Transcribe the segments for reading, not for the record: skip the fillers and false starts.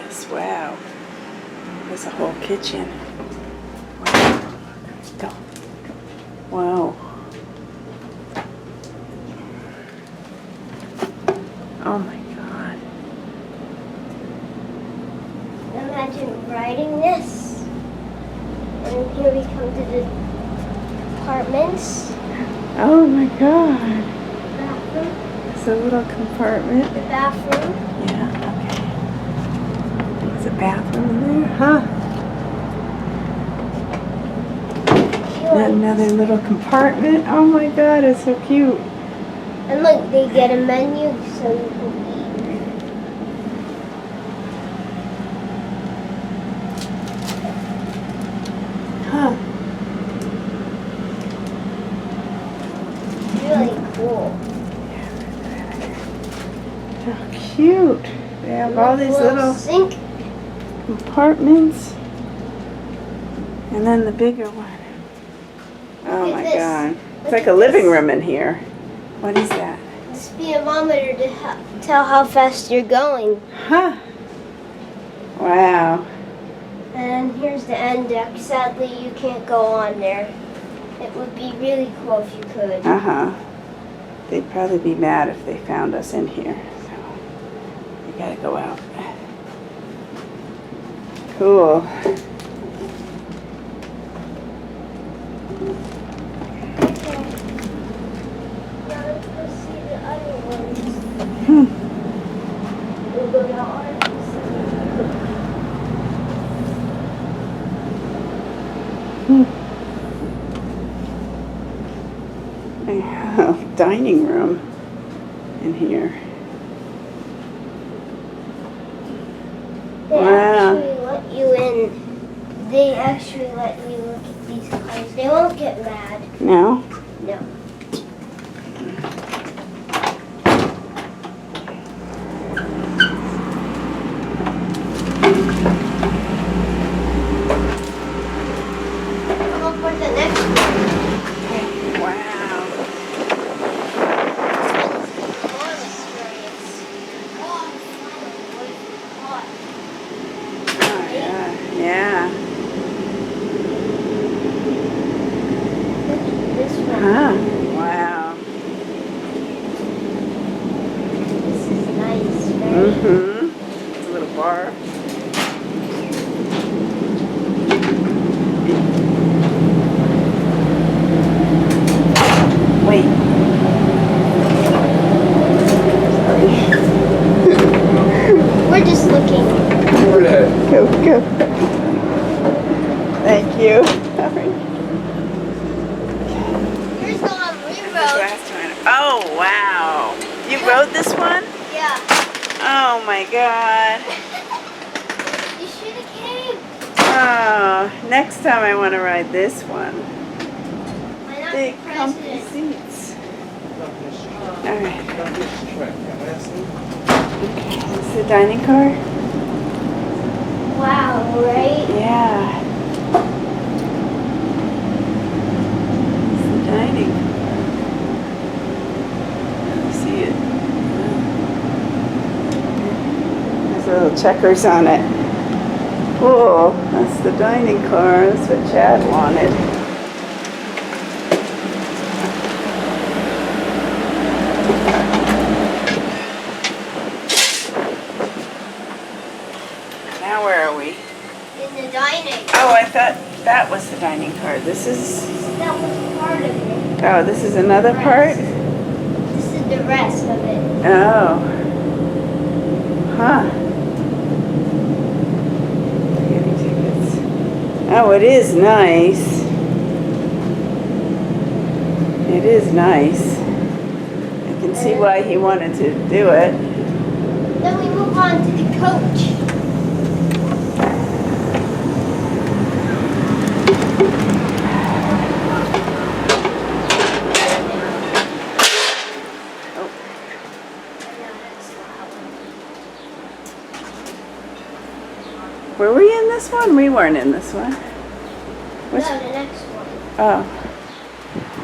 nice. Wow. There's a whole kitchen. Wow. Go. Wow. Oh my God. Imagine riding this. And here we come to the apartments. Oh my God. Bathroom. It's a little compartment. The bathroom. Yeah, okay. There's a bathroom in there, huh? And another little compartment. Oh my God, it's so cute. And look, they get a menu so you can eat. Huh. Really cool. How cute. They have all these little sink. compartments. And then the bigger one. Oh Look my at this. God. It's Look like at a living this. room in here. What is that? The speedometer to tell how fast you're going. Huh. Wow. And here's the end deck. Sadly, you can't go on there. It would be really cool if you could. Uh-huh. They'd probably be mad if they found us in here. So we gotta go out. Cool. Now let's go see the other ones. Hmm. We'll go to ours. They have a dining room in here. They Wow. actually let you in. They actually let you look at these cars. They won't get mad. No? No. Come up for the next one. Wow. Oh, yeah. Yeah. This one. Huh. Wow. This is nice, right? Mm-hmm. It's a little bar. Wait. We're just looking. Go, go. Thank you. All right. Here's the one we This rode. last one. Oh, wow. You rode this one? Yeah. Oh, my God. You should have came. Oh, next time I want to ride this one. Why not Big, the comfy president? seats. All right. Okay, this is the dining car? Wow, right? Yeah. It's the dining car. Let me see it. There's little checkers on it. Cool. That's the dining car. That's what Chad wanted. Now where are we? In the dining. Oh, I thought that was the dining car. This is... That was part of it. Oh, this is another part? This is the rest of it. Oh. Huh. Getting tickets. Oh, it is nice. It is nice. I can see why he wanted to do it. Then we move on to the coach. Were we in this one? We weren't in this one. Which, No, the next one. oh.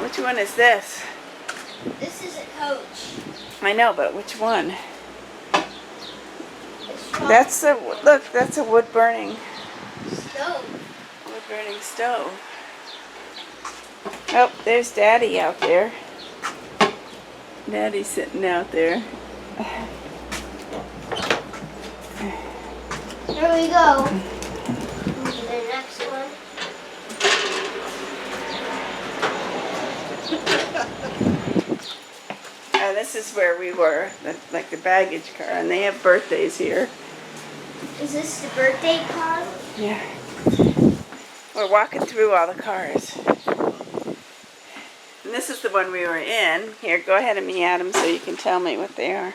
Which one is this? This is a coach. I know, but which one? It's That's a, look, that's a wood burning stove. Oh, there's Daddy out there. Daddy's sitting out there. Here we go. The next one. This is where we were, like the baggage car, and they have birthdays here. Is this the birthday car? Yeah. We're walking through all the cars. And this is the one we were in. Here, go ahead of me, Adam, so you can tell me what they are.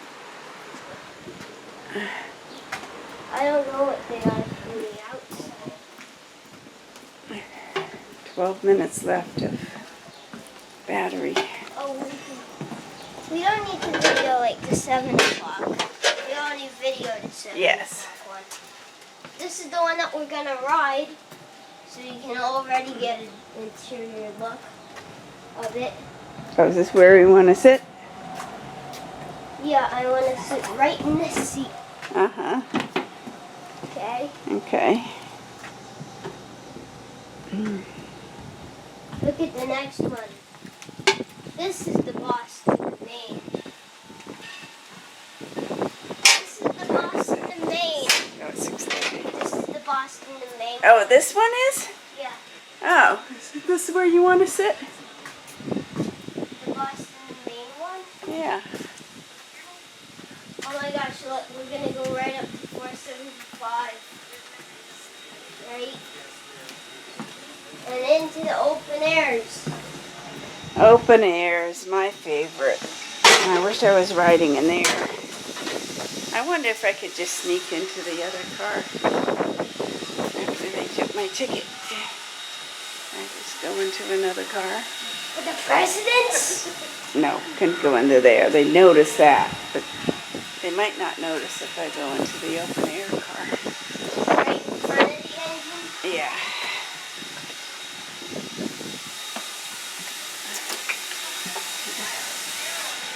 I don't know what they are from the outside. 12 minutes left of battery. Oh, we don't need to video like the 7 o'clock. We already videoed the 7 Yes. o'clock one. This is the one that we're going to ride, so you can already get an interior look of it. Oh, is this where we want to sit? Yeah, I want to sit right in this seat. Uh-huh. Okay? Okay. Look at the next one. This is the Boston, Maine. This is the Boston, Maine. Oh, it's 6:30. This is the Boston, Maine. Oh, this one is? Yeah, Oh, this is where you want to sit? the Boston, Maine one. Yeah. Oh my gosh, look, we're gonna go right up to 475. Right? And into the open airs. Open air is my favorite. I wish I was riding in there. I wonder if I could just sneak into the other car after they took my ticket. I just go into another car. For the presidents? No, couldn't go into there. They notice that, but they might not notice if I go into the open air car. Right in front of the engine? Yeah.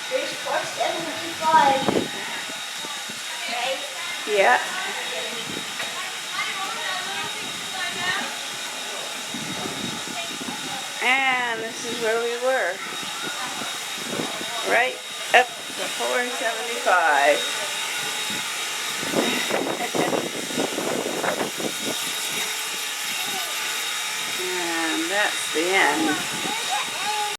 There's 475. Right? Yeah. And this is where we were. Right up to 475. And that's the end.